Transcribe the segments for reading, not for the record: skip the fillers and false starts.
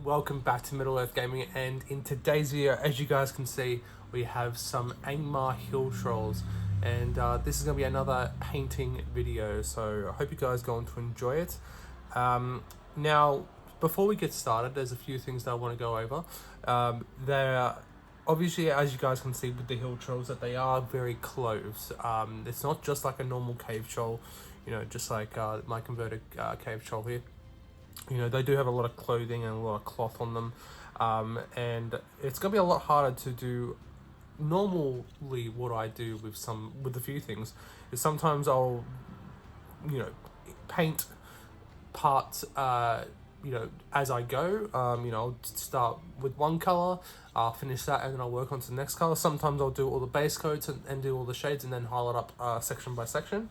welcome back to Middle Earth Gaming, and in today's video, as you guys can see, we have some Angmar hill trolls, and this is going to be another painting video, so I hope you guys are going to enjoy it. Now, before we get started, there's a few things that I want to go over. They're obviously, as you guys can see with the hill trolls, that they are very close. It's not just like a normal cave troll, you know, just like my converted cave troll here. You know, they do have a lot of clothing and a lot of cloth on them, and it's gonna be a lot harder to do normally. What I do with a few things is sometimes I'll, you know, paint parts you know, as I go. You know, I'll start with one color, I'll finish that, and then I'll work on to the next color. Sometimes I'll do all the base coats and do all the shades and then highlight up section by section.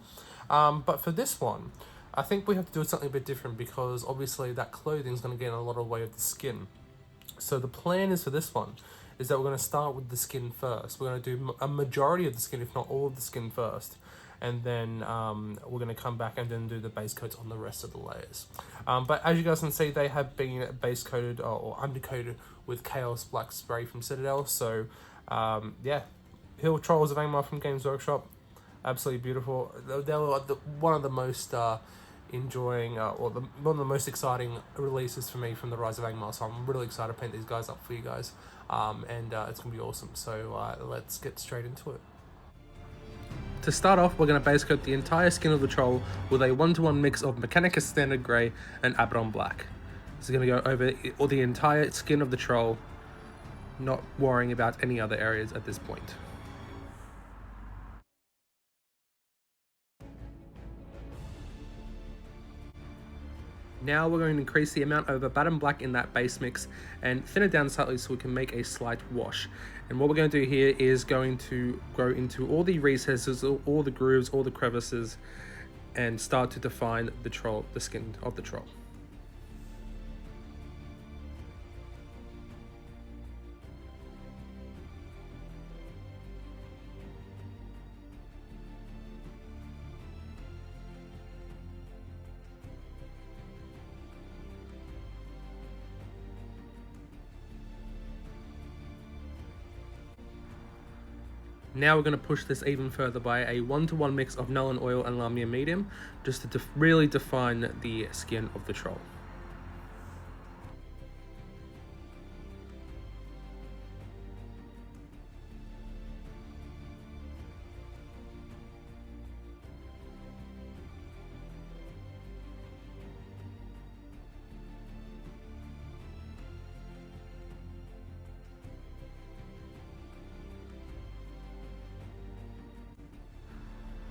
But for this one, I think we have to do something a bit different, because obviously that clothing is going to get in a lot of way of the skin. So the plan is for this one is that we're going to start with the skin first. We're going to do a majority of the skin, if not all of the skin first, and then we're going to come back and then do the base coats on the rest of the layers. But as you guys can see, they have been base coated or undercoated with Chaos Black Spray from Citadel. So yeah, Hill Trolls of Angmar from Games Workshop, absolutely beautiful. They were one of the most enjoying one of the most exciting releases for me from the Rise of Angmar, so I'm really excited to paint these guys up for you guys, and it's gonna be awesome. So let's get straight into it. To start off, we're going to base coat the entire skin of the troll with a 1-to-1 mix of Mechanicus Standard Grey and Abaddon Black. This is going to go over all the entire skin of the troll, not worrying about any other areas at this point. Now we're going to increase the amount of Abaddon Black in that base mix and thin it down slightly so we can make a slight wash. And what we're going to do here is going to go into all the recesses, all the grooves, all the crevices, and start to define the skin of the troll. Now we're going to push this even further by a 1-to-1 mix of Nuln Oil and Lamia Medium, just to really define the skin of the troll.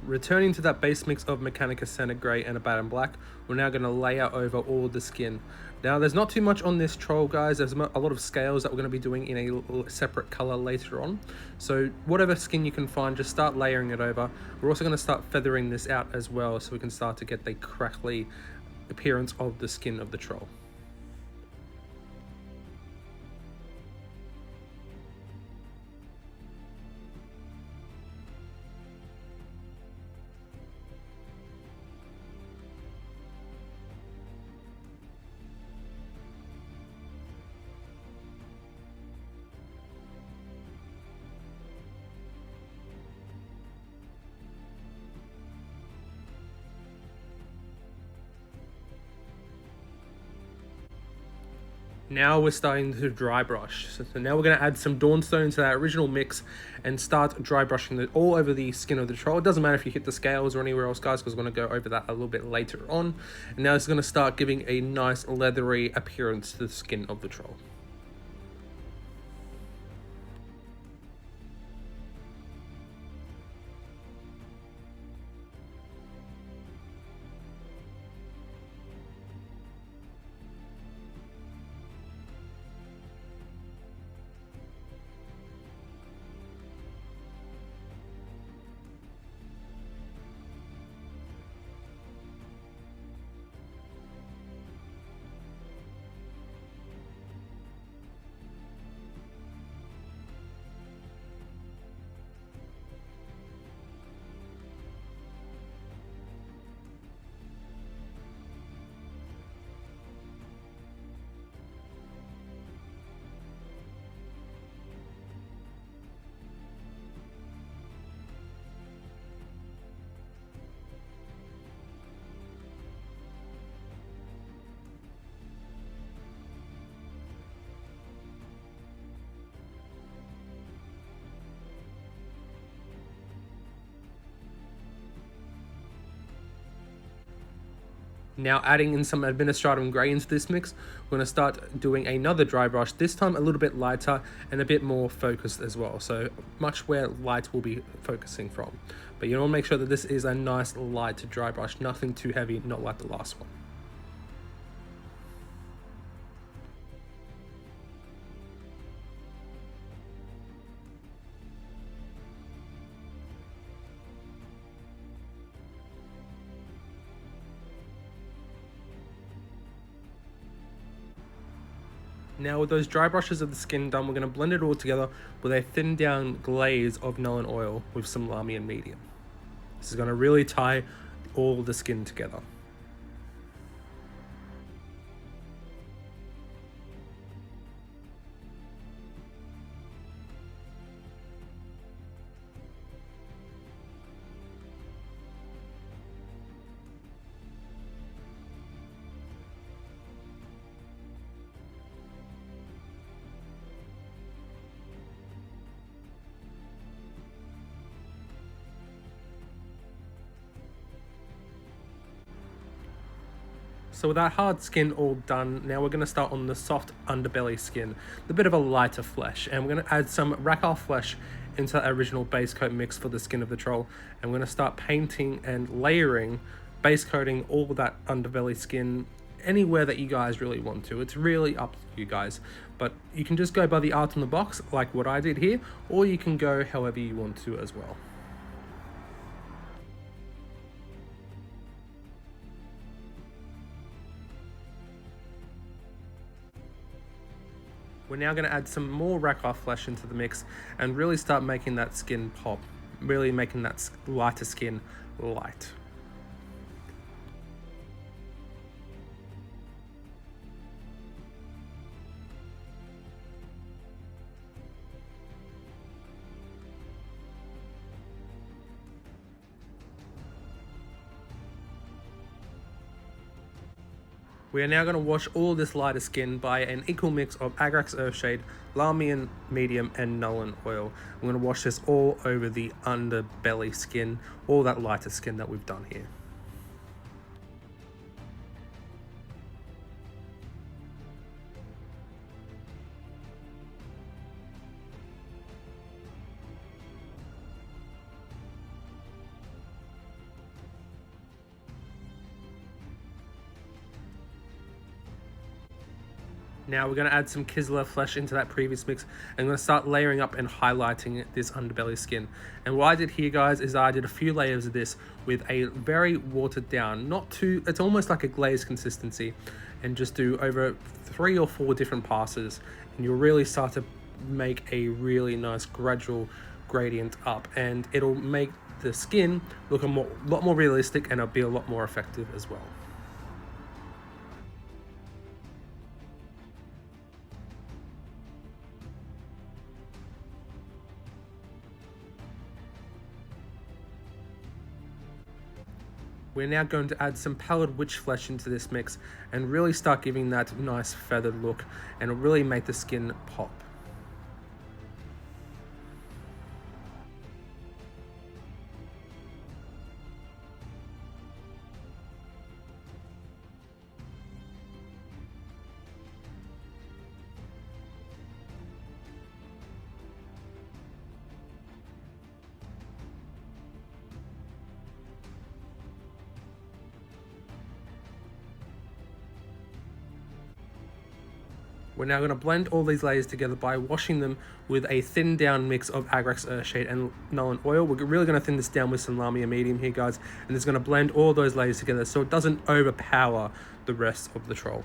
Returning to that base mix of Mechanicus Standard Grey and Abaddon Black, we're now going to layer over all the skin. Now, there's not too much on this troll, guys. There's a lot of scales that we're going to be doing in a separate color later on. So whatever skin you can find, just start layering it over. We're also going to start feathering this out as well, so we can start to get the crackly appearance of the skin of the troll. Now we're starting to dry brush. So now we're going to add some Dawnstone to that original mix and start dry brushing it all over the skin of the troll. It doesn't matter if you hit the scales or anywhere else, guys, because we're going to go over that a little bit later on. And now it's going to start giving a nice leathery appearance to the skin of the troll. Now adding in some Administratum Grey into this mix, we're going to start doing another dry brush, this time a little bit lighter and a bit more focused as well. So much where light will be focusing from. But you want to make sure that this is a nice light dry brush, nothing too heavy, not like the last one. Now with those dry brushes of the skin done, we're going to blend it all together with a thin down glaze of Nuln Oil with some Lamy and Medium. This is going to really tie all the skin together. So with that hard skin all done, now we're going to start on the soft underbelly skin, the bit of a lighter flesh, and we're going to add some Rackar flesh into that original base coat mix for the skin of the troll, and we're going to start painting and layering, base coating all that underbelly skin anywhere that you guys really want to. It's really up to you guys, but you can just go by the art on the box like what I did here, or you can go however you want to as well. We're now going to add some more Rackar flesh into the mix and really start making that skin pop, really making that lighter skin light. We are now going to wash all this lighter skin by an equal mix of Agrax Earthshade, Lamy Medium, and Nuln Oil. We're going to wash this all over the underbelly skin, all that lighter skin that we've done here. Now we're going to add some Kislev flesh into that previous mix, and I'm going to start layering up and highlighting this underbelly skin. And what I did here, guys, is I did a few layers of this with a very watered down, not too, it's almost like a glaze consistency, and just do over 3 or 4 different passes, and you'll really start to make a really nice gradual gradient up, and it'll make the skin look a lot more realistic, and it'll be a lot more effective as well. We're now going to add some pallid witch flesh into this mix and really start giving that nice feathered look, and it'll really make the skin pop. We're now going to blend all these layers together by washing them with a thin down mix of Agrax Earthshade and Nuln Oil. We're really going to thin this down with some Lamy and Medium here, guys, and it's going to blend all those layers together so it doesn't overpower the rest of the troll.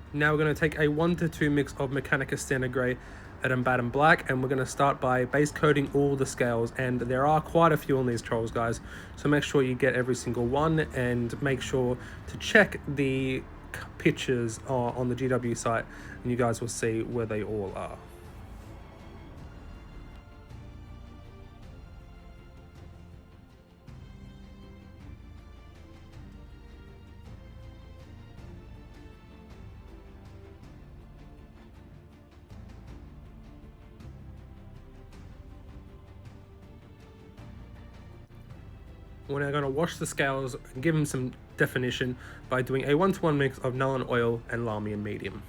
Now we're going to take a 1 to 2 mix of Mechanica Standard Grey at Embaddon Black, and we're going to start by base coating all the scales, and there are quite a few on these trolls, guys, so make sure you get every single one, and make sure to check the pictures on the GW site, and you guys will see where they all are. We're now going to wash the scales and give them some definition by doing a 1-to-1 mix of Nuln Oil and Lamy and Medium.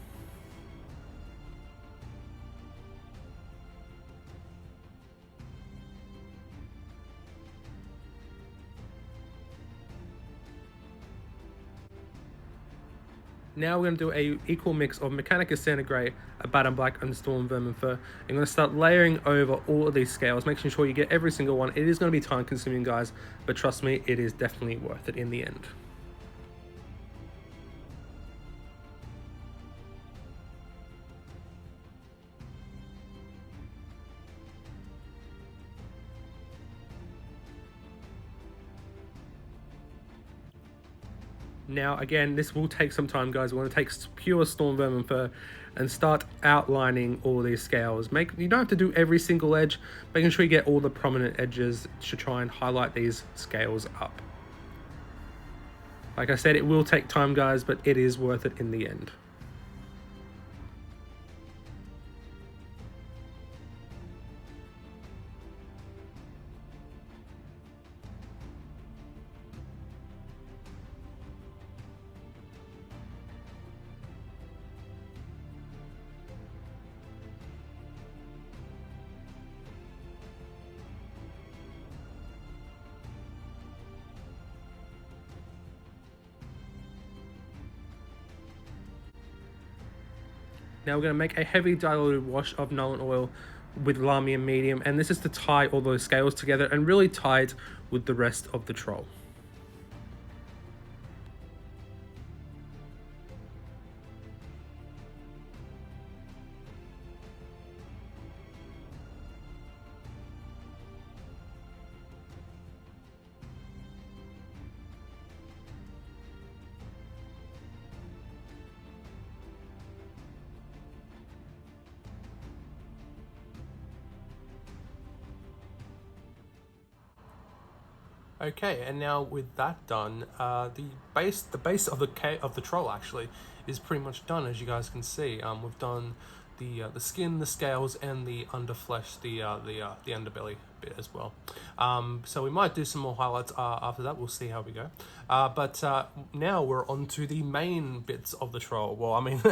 Now we're going to do a equal mix of Mechanicus Santa Grey, a Baton Black and Storm Vermin Fur. I'm going to start layering over all of these scales, making sure you get every single one. It is going to be time consuming, guys, but trust me, it is definitely worth it in the end. Now, again, this will take some time, guys. We want to take pure Storm Vermin Fur and start outlining all these scales. You don't have to do every single edge, making sure you get all the prominent edges to try and highlight these scales up. Like I said, it will take time, guys, but it is worth it in the end. Now we're going to make a heavy diluted wash of Nuln Oil with Lamy and Medium, and this is to tie all those scales together and really tie it with the rest of the troll. Okay, and now with that done, the base of the troll actually is pretty much done, as you guys can see. We've done the skin, the scales, and the underflesh, the underbelly bit as well. So we might do some more highlights after that. We'll see how we go. But now we're on to the main bits of the troll. Well, I mean,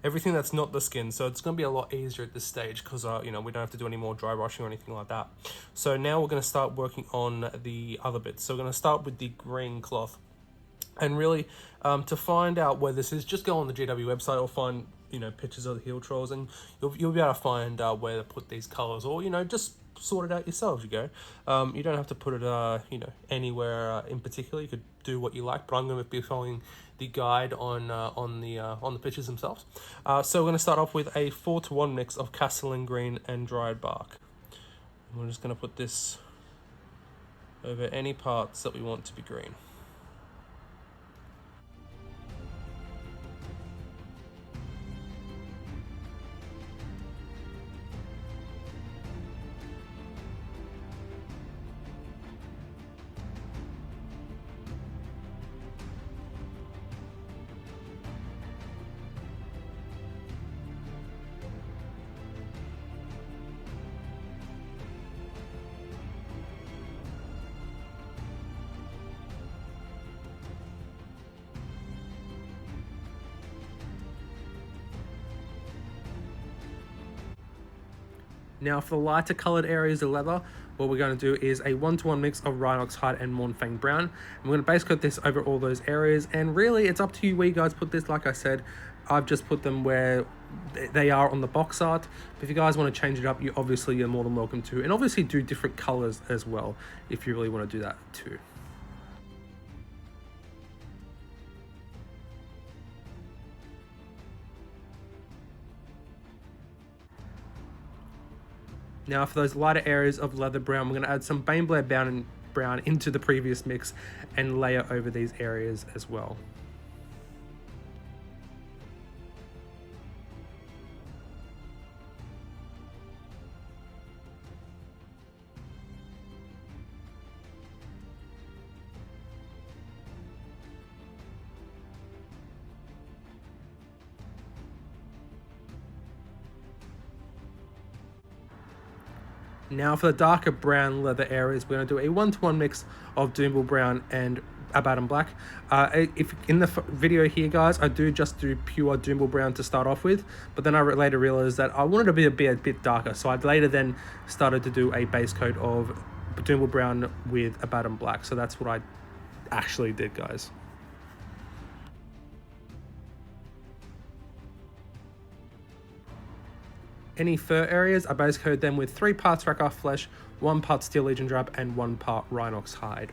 everything that's not the skin. So it's going to be a lot easier at this stage because, you know, we don't have to do any more dry brushing or anything like that. So now we're going to start working on the other bits. So we're going to start with the green cloth. And really, to find out where this is, just go on the GW website or find, you know, pictures of the heel trolls, and you'll be able to find where to put these colors, or, you know, just sort it out yourselves. You go. You don't have to put it, you know, anywhere in particular. You could do what you like, but I'm going to be following the guide on the pictures themselves. So we're going to start off with a 4-to-1 mix of Castellan green and dried bark. And we're just going to put this over any parts that we want to be green. Now for the lighter coloured areas of leather, what we're going to do is a 1-to-1 mix of Rhinox hide and Mournfang brown. And we're going to base coat this over all those areas, and really it's up to you where you guys put this. Like I said, I've just put them where they are on the box art. But if you guys want to change it up, you're more than welcome to. And obviously do different colours as well if you really want to do that too. Now for those lighter areas of leather brown, we're going to add some Baneblade brown into the previous mix and layer over these areas as well. Now for the darker brown leather areas, we're going to do a 1-to-1 mix of Doomble Brown and Abaddon Black. If in the video here, guys, I do just do pure Doomble Brown to start off with, but then I later realized that I wanted to be a bit darker, so I later then started to do a base coat of Doomble Brown with Abaddon Black. So that's what I actually did, guys. Any fur areas, I base coated them with 3 parts Rakarth flesh, 1 part Steel Legion drab, and 1 part Rhinox hide.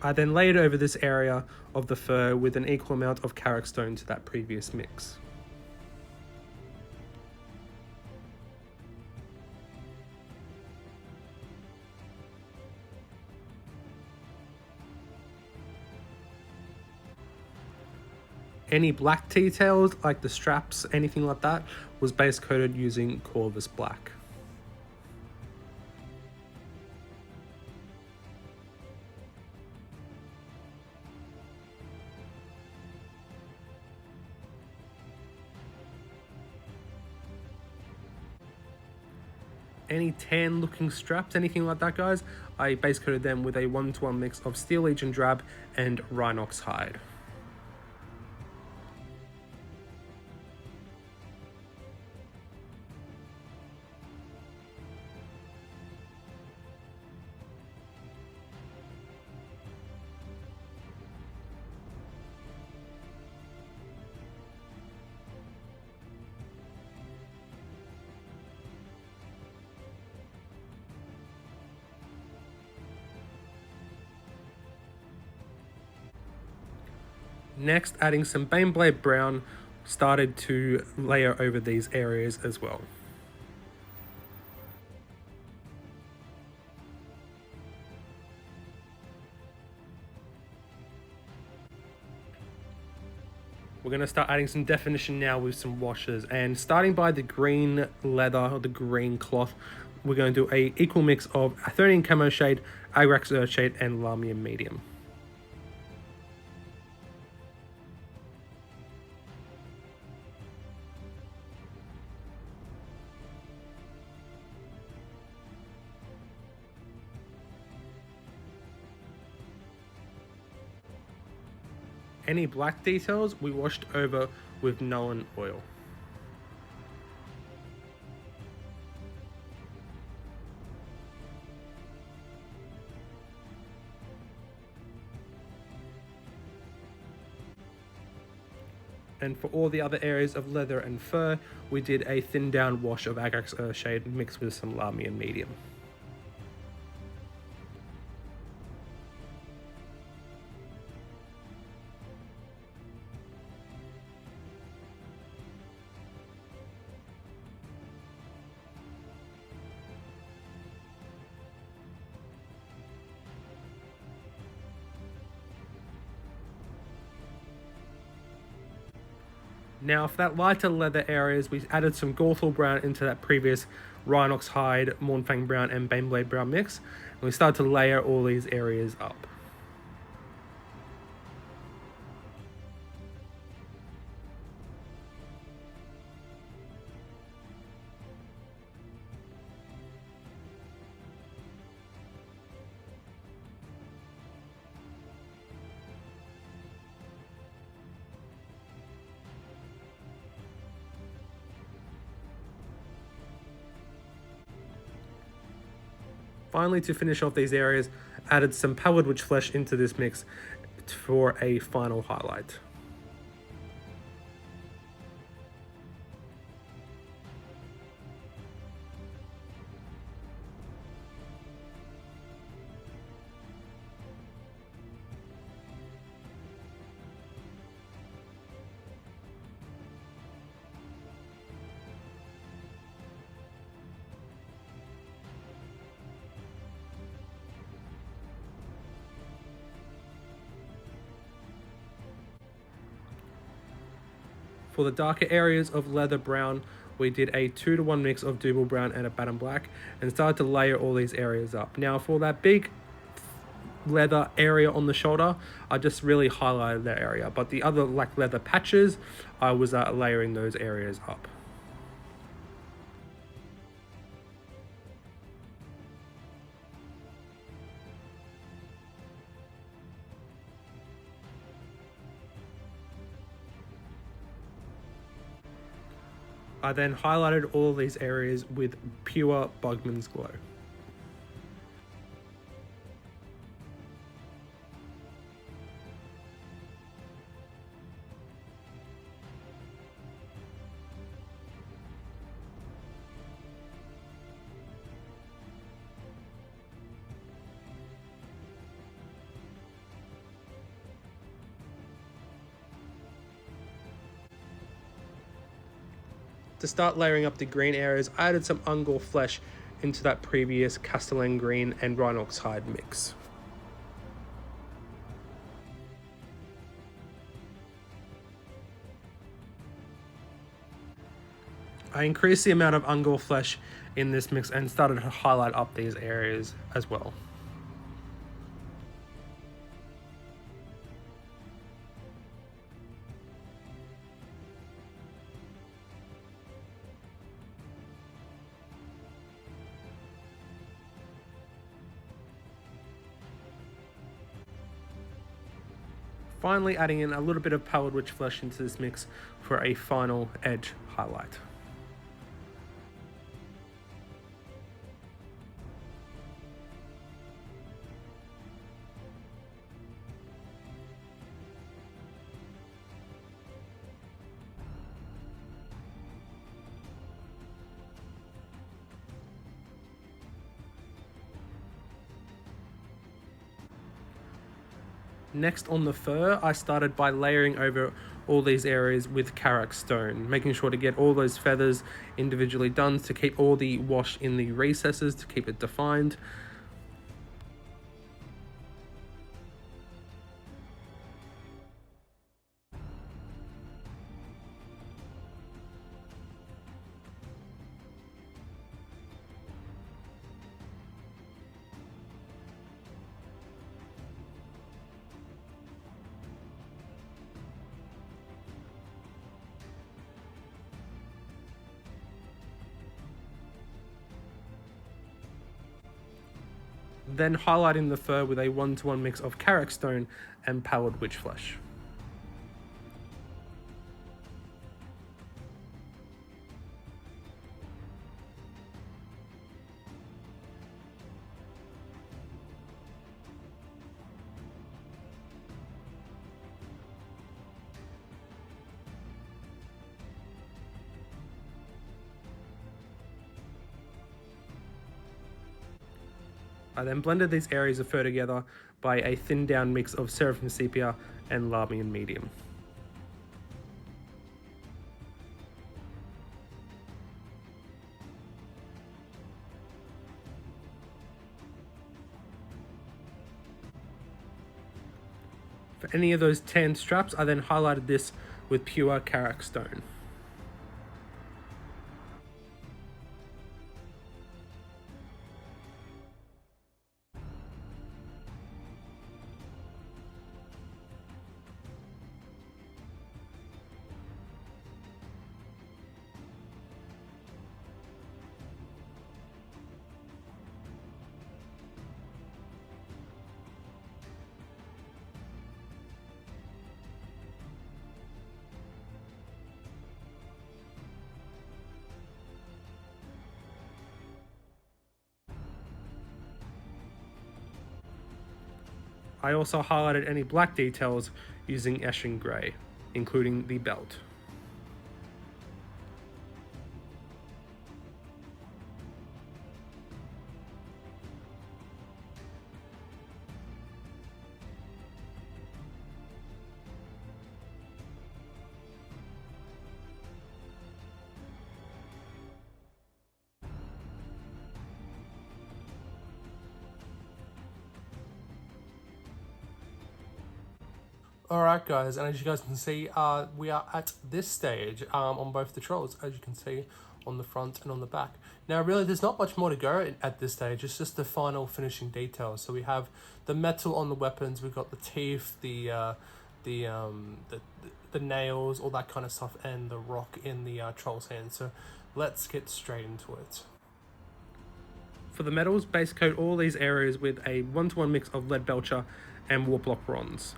I then layered over this area of the fur with an equal amount of Karak stone to that previous mix. Any black details, like the straps, anything like that, was base coated using Corvus Black. Any tan looking straps, anything like that, guys, I base coated them with a 1-to-1 mix of Steel Legion drab and Rhinox hide. Next, adding some Baneblade Brown, started to layer over these areas as well. We're going to start adding some definition now with some washes, and starting by the green leather or the green cloth, we're going to do a equal mix of Athenian Camo Shade, Agrax Earth Shade, and Lamia Medium. Any black details we washed over with Nuln Oil. And for all the other areas of leather and fur, we did a thin down wash of Agrax Earth Shade mixed with some Lamia Medium. Now for that lighter leather areas, we added some Gorthal Brown into that previous Rhinox Hide, Mournfang Brown, and Baneblade Brown mix. And we started to layer all these areas up. Finally, to finish off these areas, added some Pallid Witch Flesh into this mix for a final highlight. For the darker areas of leather brown, we did a 2-to-1 mix of Doomble Brown and Abaddon Black and started to layer all these areas up. Now for that big leather area on the shoulder, I just really highlighted that area, but the other like leather patches, I was layering those areas up. I then highlighted all these areas with pure Bugman's Glow. To start layering up the green areas, I added some Angmar flesh into that previous Castellan green and Rhinox hide mix. I increased the amount of Angmar flesh in this mix and started to highlight up these areas as well. Finally adding in a little bit of Pallid Witch flesh into this mix for a final edge highlight. Next on the fur, I started by layering over all these areas with Karak stone, making sure to get all those feathers individually done to keep all the wash in the recesses to keep it defined. Then highlighting the fur with a 1-to-1 mix of Karak stone and Pallid Witch flesh. I then blended these areas of fur together by a thinned down mix of Seraphim Sepia and Larmian Medium. For any of those tan straps, I then highlighted this with pure Karak stone. I also highlighted any black details using Eshin Grey, including the belt. Alright guys, and as you guys can see, we are at this stage on both the trolls, as you can see on the front and on the back. Now really there's not much more to go at this stage, it's just the final finishing details. So we have the metal on the weapons, we've got the teeth, the nails, all that kind of stuff, and the rock in the troll's hand. So let's get straight into it. For the metals, base coat all these areas with a 1-to-1 mix of lead belcher and warplock bronze.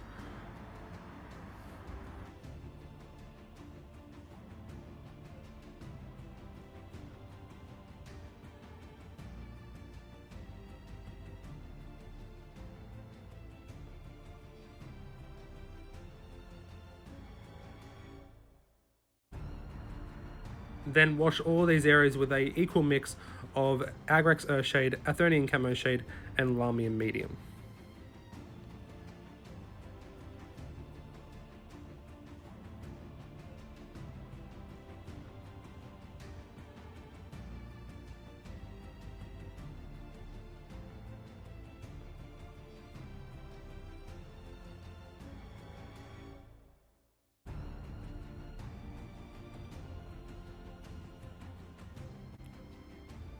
Then wash all these areas with a equal mix of Agrax Earthshade, Athonian Camo Shade, and Lamium Medium.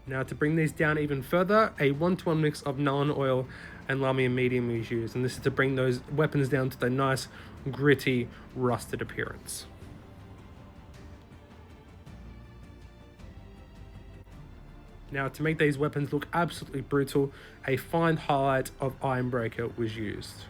Now to bring these down even further, a 1-to-1 mix of Nuln Oil and Lamium Medium is used, and this is to bring those weapons down to the nice, gritty, rusted appearance. Now to make these weapons look absolutely brutal, a fine highlight of Ironbreaker was used.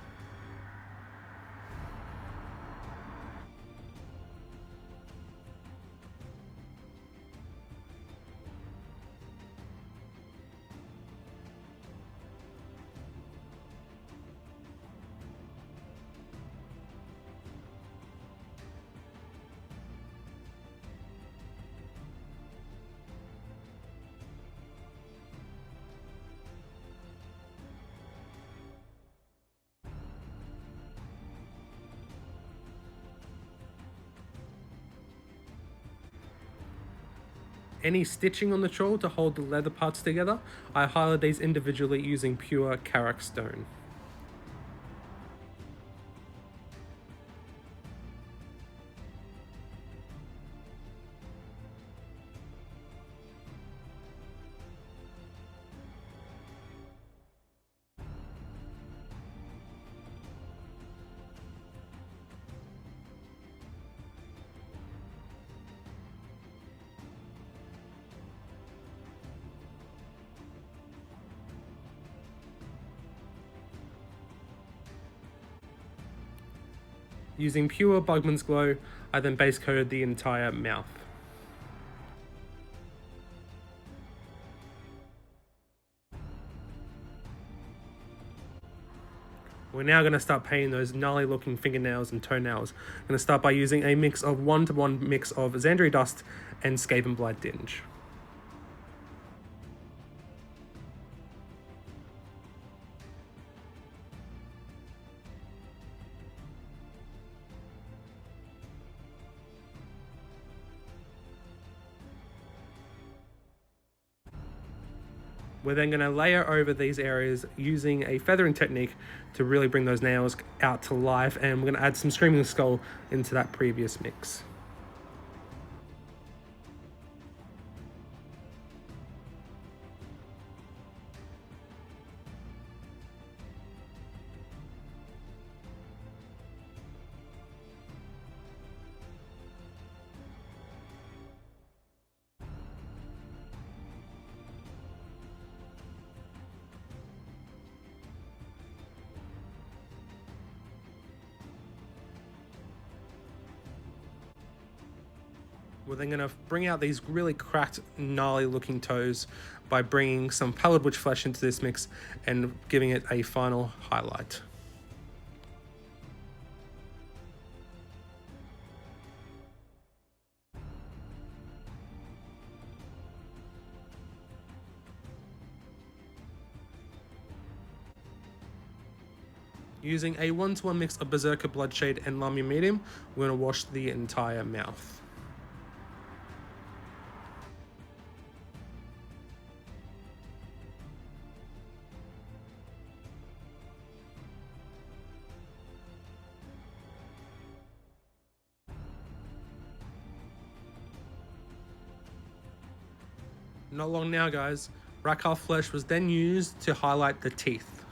Any stitching on the troll to hold the leather parts together, I highlight these individually using pure Karak stone. Using pure Bugman's Glow, I then base coated the entire mouth. We're now going to start painting those gnarly looking fingernails and toenails. I'm going to start by using a mix of 1-to-1 mix of Xandri Dust and Skaven Blight Dinge. We're then going to layer over these areas using a feathering technique to really bring those nails out to life, and we're going to add some Screaming Skull into that previous mix. We're then going to bring out these really cracked, gnarly looking toes by bringing some Pallid Witch Flesh into this mix and giving it a final highlight. Using a 1-to-1 mix of Berserker Bloodshade and Lamium Medium, we're going to wash the entire mouth. Not long now, guys, Rakhal Flesh was then used to highlight the teeth.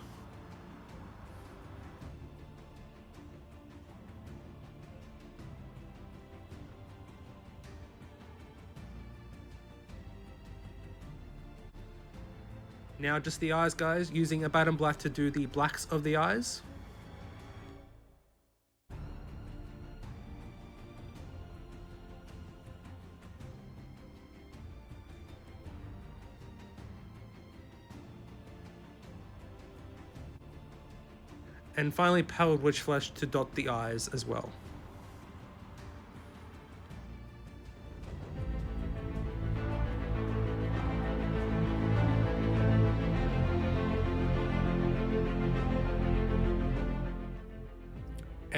Now just the eyes, guys, using Abaddon Black to do the blacks of the eyes. And finally, Pallid Witch Flesh to dot the eyes as well.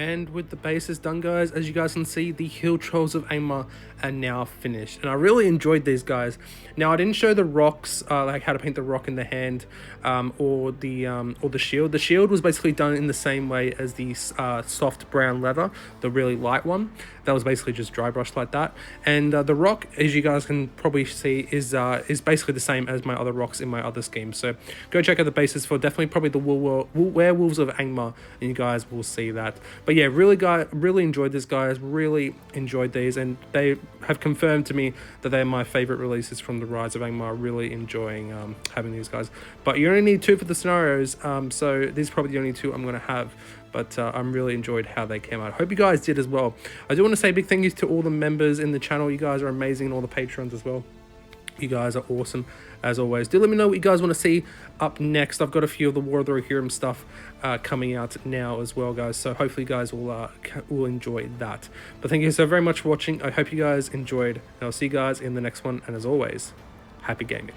And with the bases done, guys, as you guys can see, the Hill Trolls of Angmar are now finished. And I really enjoyed these guys. Now, I didn't show the rocks, like how to paint the rock in the hand, or the shield. The shield was basically done in the same way as the soft brown leather, the really light one. That was basically just dry brushed like that. And the rock, as you guys can probably see, is basically the same as my other rocks in my other schemes. So go check out the bases for definitely probably the Werewolves of Angmar, and you guys will see that. But yeah, really enjoyed this, guys. Really enjoyed these, and they have confirmed to me that they're my favorite releases from the Rise of Angmar. Really enjoying having these guys. But you only need 2 for the scenarios, so these are probably the only 2 I'm going to have. But I'm really enjoyed how they came out. Hope you guys did as well. I do want to say a big thank you to all the members in the channel. You guys are amazing, and all the patrons as well. You guys are awesome, as always. Do let me know what you guys want to see up next. I've got a few of the War of the Rohirrim stuff coming out now as well, guys. So hopefully you guys will enjoy that. But thank you so very much for watching. I hope you guys enjoyed, and I'll see you guys in the next one. And as always, happy gaming.